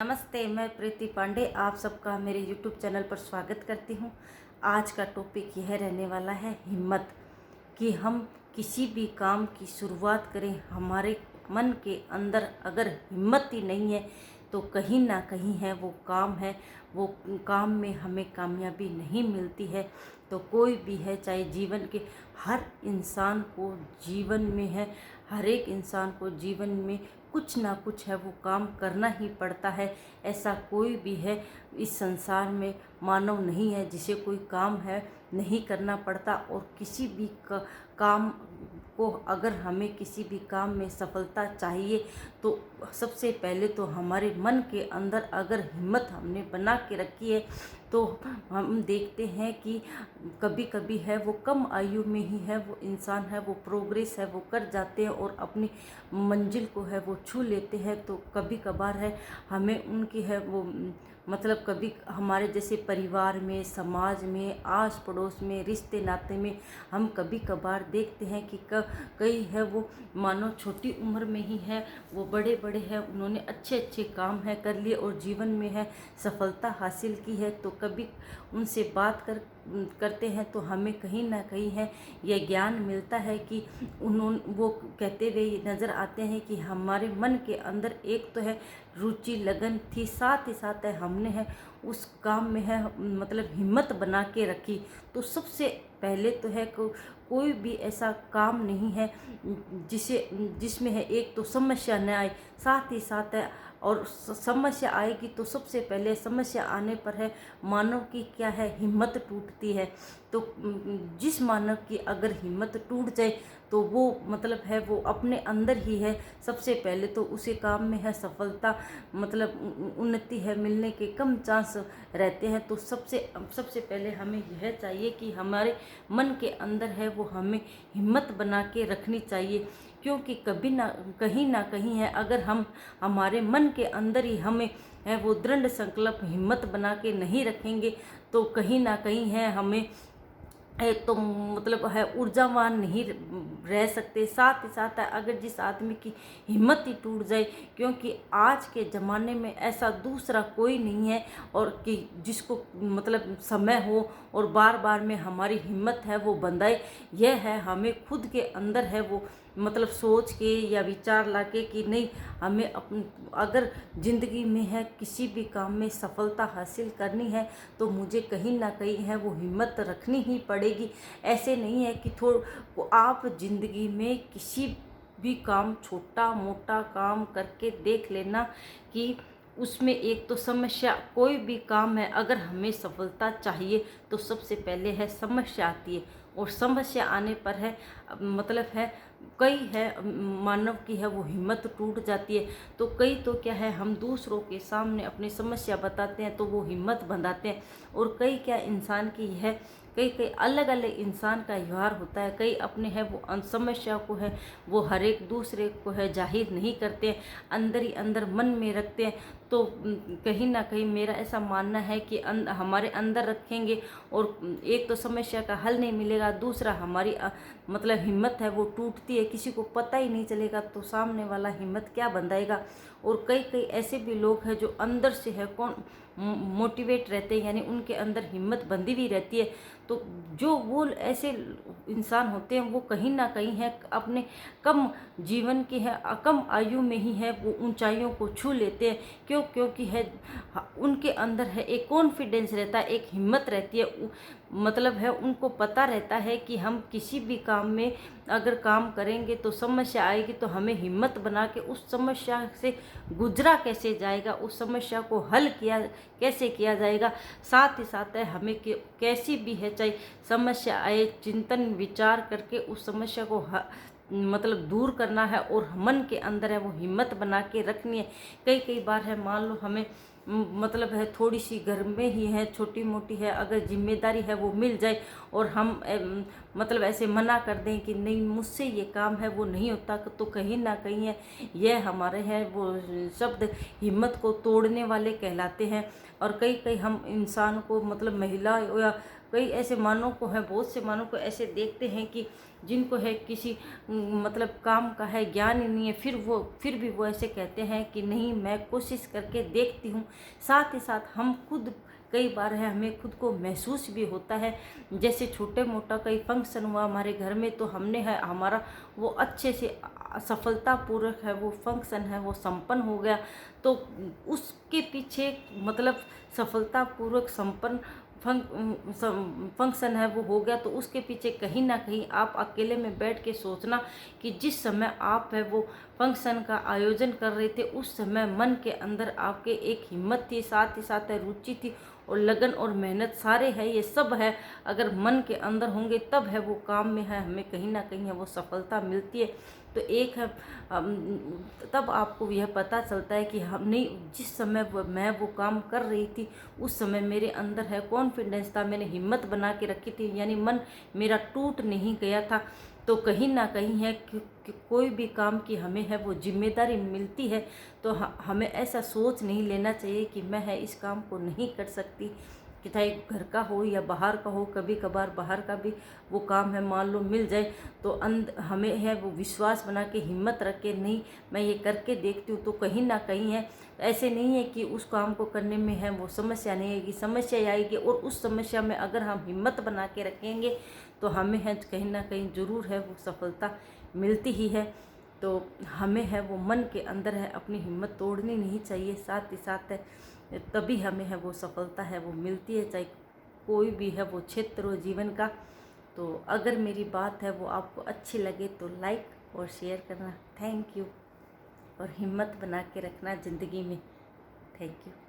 नमस्ते, मैं प्रीति पांडे आप सबका मेरे YouTube चैनल पर स्वागत करती हूँ। आज का टॉपिक यह रहने वाला है हिम्मत, कि हम किसी भी काम की शुरुआत करें, हमारे मन के अंदर अगर हिम्मत ही नहीं है तो कहीं ना कहीं है वो काम में हमें कामयाबी नहीं मिलती है। तो कोई भी है, चाहे जीवन के हर इंसान को जीवन में है, हर एक इंसान को जीवन में कुछ ना कुछ है वो काम करना ही पड़ता है। ऐसा कोई भी है इस संसार में मानव नहीं है जिसे कोई काम है नहीं करना पड़ता। और किसी भी काम को, अगर हमें किसी भी काम में सफलता चाहिए तो सबसे पहले तो हमारे मन के अंदर अगर हिम्मत हमने बना के रखी है तो हम देखते हैं कि कभी कभी है वो कम आयु में ही है वो इंसान है वो प्रोग्रेस है वो कर जाते हैं और अपनी मंजिल को है वो छू लेते हैं। तो कभी कभार है हमें उनकी है वो मतलब कभी हमारे जैसे परिवार में, समाज में, आस पड़ोस में, रिश्ते नाते में हम कभी कभार देखते हैं कि कई है वो मानो छोटी उम्र में ही है वो बड़े बड़े हैं, उन्होंने अच्छे अच्छे काम है कर लिए और जीवन में है सफलता हासिल की है। तो कभी उनसे बात करते हैं तो हमें कहीं ना कहीं है यह ज्ञान मिलता है कि वो कहते हुए नज़र आते हैं कि हमारे मन के अंदर एक तो है रुचि लगन थी, साथ ही साथ है हमने है उस काम में है मतलब हिम्मत बना के रखी। तो सबसे पहले तो है कोई भी ऐसा काम नहीं है जिसमें है एक तो समस्या न आए, साथ ही साथ है और समस्या आएगी तो सबसे पहले समस्या आने पर है मानव की क्या है हिम्मत टूटती है। तो जिस मानव की अगर हिम्मत टूट जाए तो वो मतलब है वो अपने अंदर ही है सबसे पहले तो उसी काम में है सफलता मतलब उन्नति है मिलने के कम चांस रहते हैं। तो सबसे पहले हमें यह चाहिए कि हमारे मन के अंदर है वो हमें हिम्मत बना के रखनी चाहिए, क्योंकि कभी ना कहीं है अगर हम हमारे मन के अंदर ही हमें है वो दृढ़ संकल्प हिम्मत बना के नहीं रखेंगे तो कहीं ना कहीं है हमें तो मतलब है ऊर्जावान नहीं रह सकते। साथ ही साथ अगर जिस आदमी की हिम्मत ही टूट जाए, क्योंकि आज के ज़माने में ऐसा दूसरा कोई नहीं है और कि जिसको मतलब समय हो और बार बार में हमारी हिम्मत है वो बंधाए, यह है हमें खुद के अंदर है वो मतलब सोच के या विचार लाके कि नहीं हमें अगर ज़िंदगी में है किसी भी काम में सफलता हासिल करनी है तो मुझे कहीं ना कहीं है वो हिम्मत रखनी ही पड़ेगी। ऐसे नहीं है कि आप ज़िंदगी में किसी भी काम छोटा मोटा काम करके देख लेना कि उसमें एक तो समस्या, कोई भी काम है अगर हमें सफलता चाहिए तो सबसे पहले है समस्या आती है और समस्या आने पर है मतलब है कई है मानव की है वो हिम्मत टूट जाती है। तो कई तो क्या है हम दूसरों के सामने अपनी समस्या बताते हैं तो वो हिम्मत बंधाते हैं और कई क्या इंसान की है कई अलग अलग इंसान का व्यवहार होता है। कई अपने है वो समस्या को है वो हर एक दूसरे को है जाहिर नहीं करते हैं, अंदर ही अंदर मन में रखते हैं। तो कहीं ना कहीं मेरा ऐसा मानना है कि हमारे अंदर रखेंगे और एक तो समस्या का हल नहीं मिलेगा, दूसरा हमारी मतलब हिम्मत है वो टूटती है, किसी को पता ही नहीं चलेगा तो सामने वाला हिम्मत क्या बंधाएगा। और कई ऐसे भी लोग हैं जो अंदर से है कौन मोटिवेट रहते हैं, यानी उनके अंदर हिम्मत बंधी हुई रहती है। तो जो वो ऐसे इंसान होते हैं वो कहीं ना कहीं है अपने कम जीवन की है कम आयु में ही है वो ऊंचाइयों को छू लेते हैं। क्योंकि है उनके अंदर है एक कॉन्फिडेंस रहता है, एक हिम्मत रहती है, मतलब है उनको पता रहता है कि हम किसी भी काम में अगर काम करेंगे तो समस्या आएगी तो हमें हिम्मत बना के उस समस्या से गुजरा कैसे जाएगा, उस समस्या को हल कैसे किया जाएगा। साथ ही साथ है हमें कैसी भी है चाहे समस्या आए चिंतन विचार करके उस समस्या को मतलब दूर करना है और मन के अंदर है वो हिम्मत बना के रखनी है। कई बार है मान लो हमें मतलब है थोड़ी सी घर में ही है छोटी मोटी है अगर जिम्मेदारी है वो मिल जाए और हम मतलब ऐसे मना कर दें कि नहीं मुझसे ये काम है वो नहीं होता, तो कहीं ना कहीं है यह हमारे हैं वो शब्द हिम्मत को तोड़ने वाले कहलाते हैं। और कई हम इंसान को मतलब महिला या कई ऐसे मानव को है बहुत से मानव को ऐसे देखते हैं कि जिनको है किसी मतलब काम का है ज्ञान ही नहीं है, फिर भी वो ऐसे कहते हैं कि नहीं मैं कोशिश करके देखती हूँ। साथ ही साथ हम खुद कई बार है हमें खुद को महसूस भी होता है, जैसे छोटे मोटा कई फंक्शन हुआ हमारे घर में तो हमने है हमारा वो अच्छे से सफलतापूर्वक है वो फंक्शन है वो संपन्न हो गया, तो उसके पीछे मतलब सफलतापूर्वक संपन्न फंक्शन है वो हो गया, तो उसके पीछे कहीं ना कहीं आप अकेले में बैठ के सोचना कि जिस समय आप है वो फंक्शन का आयोजन कर रहे थे उस समय मन के अंदर आपके एक हिम्मत थी, साथ ही साथ रुचि थी और लगन और मेहनत सारे है, ये सब है अगर मन के अंदर होंगे तब है वो काम में है हमें कहीं ना कहीं है वो सफलता मिलती है। तो एक है तब आपको यह पता चलता है कि हमने जिस समय मैं वो काम कर रही थी उस समय मेरे अंदर है कॉन्फिडेंस था, मैंने हिम्मत बना के रखी थी, यानी मन मेरा टूट नहीं गया था। तो कहीं ना कहीं है कि कोई भी काम की हमें है वो जिम्मेदारी मिलती है तो हमें ऐसा सोच नहीं लेना चाहिए कि मैं है इस काम को नहीं कर सकती, कि चाहे घर का हो या बाहर का हो, कभी कभार बाहर का भी वो काम है मान लो मिल जाए तो हमें है वो विश्वास बना के हिम्मत रख के नहीं मैं ये करके देखती हूँ। तो कहीं ना कहीं है ऐसे नहीं है कि उस काम को करने में है वो समस्या नहीं आएगी, समस्या आएगी और उस समस्या में अगर हम हिम्मत बना के रखेंगे तो हमें है कहीं ना कहीं ज़रूर है वो सफलता मिलती ही है। तो हमें है वो मन के अंदर है अपनी हिम्मत तोड़नी नहीं चाहिए, साथ ही साथ है तभी हमें है वो सफलता है वो मिलती है, चाहे कोई भी है वो क्षेत्र हो जीवन का। तो अगर मेरी बात है वो आपको अच्छी लगे तो लाइक और शेयर करना, थैंक यू। और हिम्मत बना के रखना ज़िंदगी में, थैंक यू।